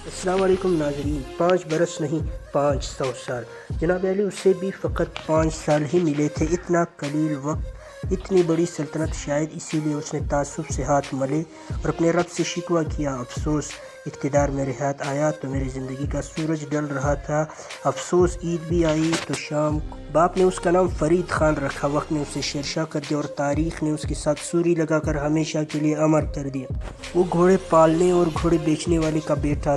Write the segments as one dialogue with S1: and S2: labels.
S1: السلام علیکم ناظرین، 5 برس نہیں 500 سال جناب علی اسے بھی فقط 5 سال ہی ملے تھے۔ اتنا قلیل وقت، اتنی بڑی سلطنت، شاید اسی لیے اس نے تعصب سے ہاتھ ملے اور اپنے رب سے شکوہ کیا۔ افسوس اقتدار میرے ہاتھ آیا تو میری زندگی کا سورج ڈل رہا تھا، افسوس عید بھی آئی تو شام کو۔ باپ نے اس کا نام فرید خان رکھا، وقت نے اسے شیر شاہ کر دیا اور تاریخ نے اس کے ساتھ سوری لگا کر ہمیشہ کے لیے امر کر دیا۔ وہ گھوڑے پالنے اور گھوڑے بیچنے والے کا بیٹا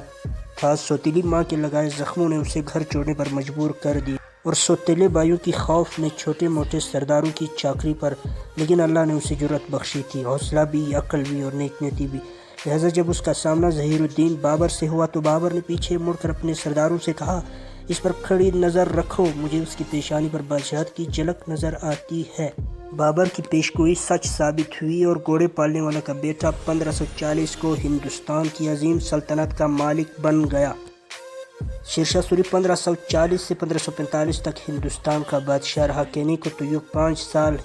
S1: تھا۔ سوتیلی ماں کے لگائے زخموں نے اسے گھر چھوڑنے پر مجبور کر دیا اور سوتیلے بھائیوں کی خوف نے چھوٹے موٹے سرداروں کی چاکری پر، لیکن اللہ نے اسے جرأت بخشی تھی، حوصلہ بھی، عقل بھی اور نیک نیتی بھی۔ لہٰذا جب اس کا سامنا ظہیر الدین بابر سے ہوا تو بابر نے پیچھے مڑ کر اپنے سرداروں سے کہا، اس پر کھڑی نظر رکھو، مجھے اس کی پیشانی پر بادشاہت کی جھلک نظر آتی ہے۔ بابر کی پیشگوئی سچ ثابت ہوئی اور گھوڑے پالنے والا کا بیٹا 1540 کو ہندوستان کی عظیم سلطنت کا مالک بن گیا۔ شیر شاہ سوری 1540 سے 1545 تک ہندوستان کا بادشاہ رہا۔ کہنے کو تو یہ 5 سال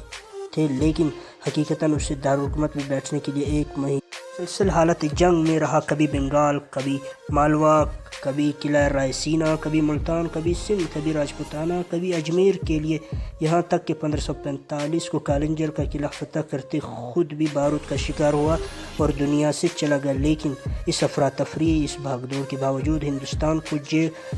S1: تھے، لیکن حقیقتاً اسے دارالحکومت میں بیٹھنے کے لیے 1 مہینہ مسلسل حالت جنگ میں رہا۔ کبھی بنگال، کبھی مالوا، کبھی قلعہ رائے سینا، کبھی ملتان، کبھی سندھ، کبھی راجپوتانہ، کبھی اجمیر کے لیے، یہاں تک کہ 1545 کو کالنجر کا قلعہ فتح کرتے خود بھی بارود کا شکار ہوا اور دنیا سے چلا گیا۔ لیکن اس افراتفری، اس بھاگ دوڑ کے باوجود ہندوستان کو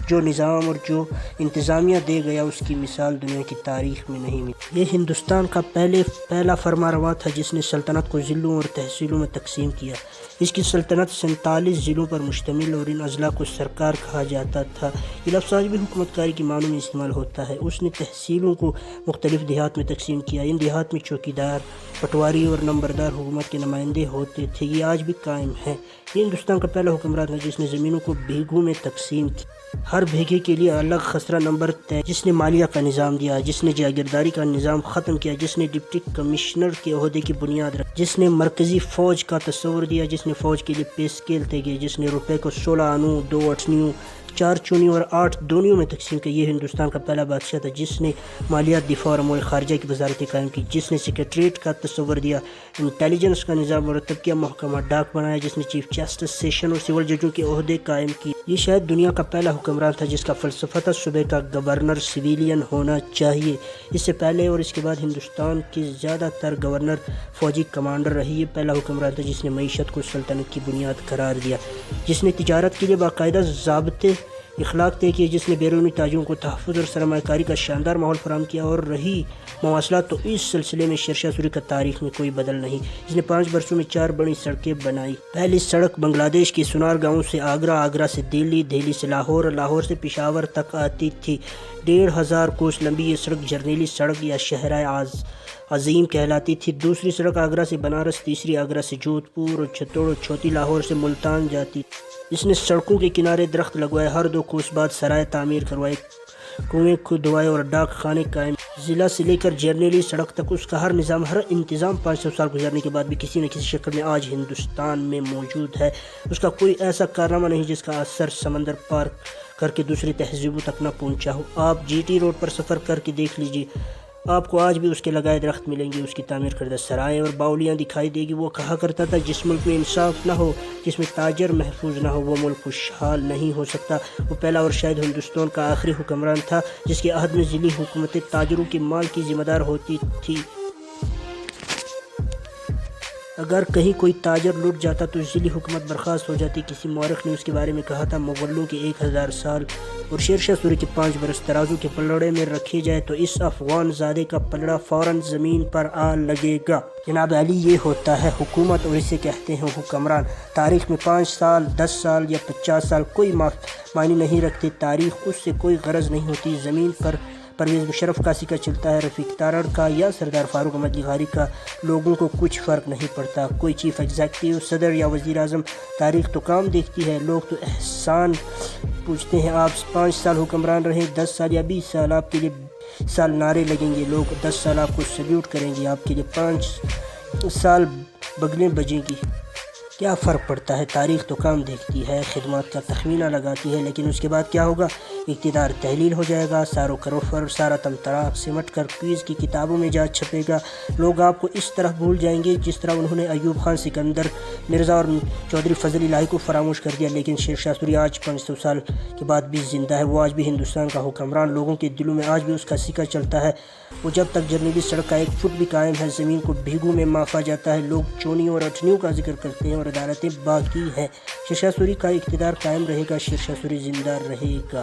S1: جو نظام اور جو انتظامیہ دے گیا، اس کی مثال دنیا کی تاریخ میں نہیں ملی۔ یہ ہندوستان کا پہلا فرما رواں تھا جس نے سلطنت کو ضلعوں اور تحصیلوں میں تقسیم کیا۔ اس کی سلطنت 47 ضلعوں پر مشتمل اور ان اضلاع کو سرکار کہا جاتا تھا۔ یہ لفظ آج بھی حکومت کاری کے معنوں میں استعمال ہوتا ہے۔ اس نے تحصیلوں کو مختلف دیہات میں تقسیم کیا۔ ان دیہات میں چوکیدار، پٹواری اور نمبردار حکومت کے نمائندے ہوتے تھے۔ یہ آج بھی قائم ہے۔ یہ ہندوستان کا پہلا حکمران تھا جس نے زمینوں کو بھیگوں میں تقسیم کیا، ہر بھیگے کے لیے الگ خسرہ نمبر طے، جس نے مالیہ کا نظام دیا، جس نے جاگیرداری کا نظام ختم کیا، جس نے ڈپٹی کمشنر کے عہدے کی بنیاد رکھی، جس نے مرکزی فوج کا تصور دیا، جس نے فوج کے لیے پے اسکیل طے کیے، جس نے روپے کو 16 آنوں، 2 اٹھنیوں، 4 چونیوں اور 8 دونیوں میں تقسیم کیا۔ یہ ہندوستان کا پہلا بادشاہ تھا جس نے مالیات، دفاع اور امور خارجہ کی وزارتیں قائم کی، جس نے سیکریٹریٹ کا تصور دیا، انٹیلیجنس کا نظام مرتب کیا، محکمہ ڈاک بنایا، جس نے چیف جسٹس، سیشن اور سول ججوں کے عہدے قائم کیے۔ یہ شاید دنیا کا پہلا حکمران تھا جس کا فلسفہ تھا صوبے کا گورنر سویلین ہونا چاہیے۔ اس سے پہلے اور اس کے بعد ہندوستان کے زیادہ تر گورنر فوجی کمانڈر رہے۔ یہ پہلا حکمران تھا جس نے معیشت کو سلطنت کی بنیاد قرار دیا، جس نے تجارت کے لیے باقاعدہ ضابطے اخلاق طے کیے، جس نے بیرونی تاجروں کو تحفظ اور سرمایہ کاری کا شاندار ماحول فراہم کیا۔ اور رہی مواصلات تو اس سلسلے میں شیر شاہ سوری کا تاریخ میں کوئی بدل نہیں۔ اس نے 5 برسوں میں 4 بڑی سڑکیں بنائی۔ پہلی سڑک بنگلہ دیش کے سنار گاؤں سے آگرہ، آگرہ سے دہلی، دہلی سے لاہور اور لاہور سے پشاور تک آتی تھی۔ 1500 کوس لمبی یہ سڑک جرنیلی سڑک یا شاہراہ عظیم کہلاتی تھی۔ دوسری سڑک آگرہ سے بنارس، تیسری آگرہ سے جودھ پور اور چتوڑ، اور چوتھی لاہور سے ملتان جاتی تھی۔ اس نے سڑکوں کے کنارے درخت لگوائے، ہر 2 کوس بعد سرائے تعمیر کروائے، کنویں کھدوائے اور ڈاک خانے قائم۔ ضلع سے لے کر جرنیلی سڑک تک اس کا ہر انتظام 500 سال گزرنے کے بعد بھی کسی نہ کسی شکل میں آج ہندوستان میں موجود ہے۔ اس کا کوئی ایسا کارنامہ نہیں جس کا اثر سمندر پار کر کے دوسری تہذیبوں تک نہ پہنچا ہو۔ آپ جی ٹی روڈ پر سفر کر کے دیکھ لیجیے، آپ کو آج بھی اس کے لگائے درخت ملیں گے، اس کی تعمیر کردہ سرائیں اور باولیاں دکھائی دے گی۔ وہ کہا کرتا تھا، جس ملک میں انصاف نہ ہو، جس میں تاجر محفوظ نہ ہو، وہ ملک خوشحال نہیں ہو سکتا۔ وہ پہلا اور شاید ہندوستان کا آخری حکمران تھا جس کے عہد میں ذیلی حکومتیں تاجروں کے مال کی ذمہ دار ہوتی تھی۔ اگر کہیں کوئی تاجر لٹ جاتا تو ذیلی حکومت برخاست ہو جاتی۔ کسی مورخ نے اس کے بارے میں کہا تھا، مغلوں کے 1000 سال اور شیر شاہ سوری کے 5 برس ترازو کے پلڑے میں رکھے جائے تو اس افغان زادے کا پلڑا فوراً زمین پر آ لگے گا۔ جناب علی، یہ ہوتا ہے حکومت اور اسے کہتے ہیں حکمران۔ تاریخ میں 5 سال، 10 سال یا 50 سال کوئی معنی نہیں رکھتے۔ تاریخ اس سے کوئی غرض نہیں ہوتی۔ زمین پر پرویز مشرف کا سکہ چلتا ہے، رفیق تارڑ کا یا سردار فاروق احمد غاری کا، لوگوں کو کچھ فرق نہیں پڑتا۔ کوئی چیف ایگزیکٹو، صدر یا وزیر اعظم، تاریخ تو کام دیکھتی ہے۔ لوگ تو احسان پوچھتے ہیں، آپ 5 سال حکمران رہے، 10 سال یا 20 سال، آپ کے لیے 20 سال نعرے لگیں گے، لوگ 10 سال آپ کو سلیوٹ کریں گے، آپ کے لیے 5 سال بگلیں بجیں گی۔ کیا فرق پڑتا ہے؟ تاریخ تو کام دیکھتی ہے، خدمات کا تخمینہ لگاتی ہے، لیکن اس کے بعد کیا ہوگا؟ اقتدار تحلیل ہو جائے گا، ساروں کروفر سارا تمطراق سمٹ کر کوئز کی کتابوں میں جا چھپے گا۔ لوگ آپ کو اس طرح بھول جائیں گے جس طرح انہوں نے ایوب خان، سکندر مرزا اور چودھری فضل الہی کو فراموش کر دیا۔ لیکن شیر شاہ سوری آج 500 سال کے بعد بھی زندہ ہے، وہ آج بھی ہندوستان کا حکمران، لوگوں کے دلوں میں آج بھی اس کا سکہ چلتا ہے۔ وہ جب تک جرنیلی سڑک کا 1 فٹ بھی قائم ہے، زمین کو بھیگوں میں مافا جاتا ہے، لوگ چونیوں اور اٹھنیوں کا ذکر کرتے ہیں اور عدالتیں باقی ہیں۔ شیر شاہ سوری کا اقتدار قائم رہے گا، شیر شاہ سوری زندہ رہے گا۔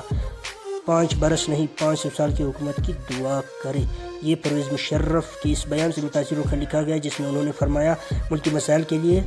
S1: 5 برس نہیں 500 سال کی حکومت کی دعا کرے۔ یہ پرویز مشرف کے اس بیان سے متاثر ہو کر لکھا گیا، جس میں انہوں نے فرمایا، ملکی مسائل کے لیے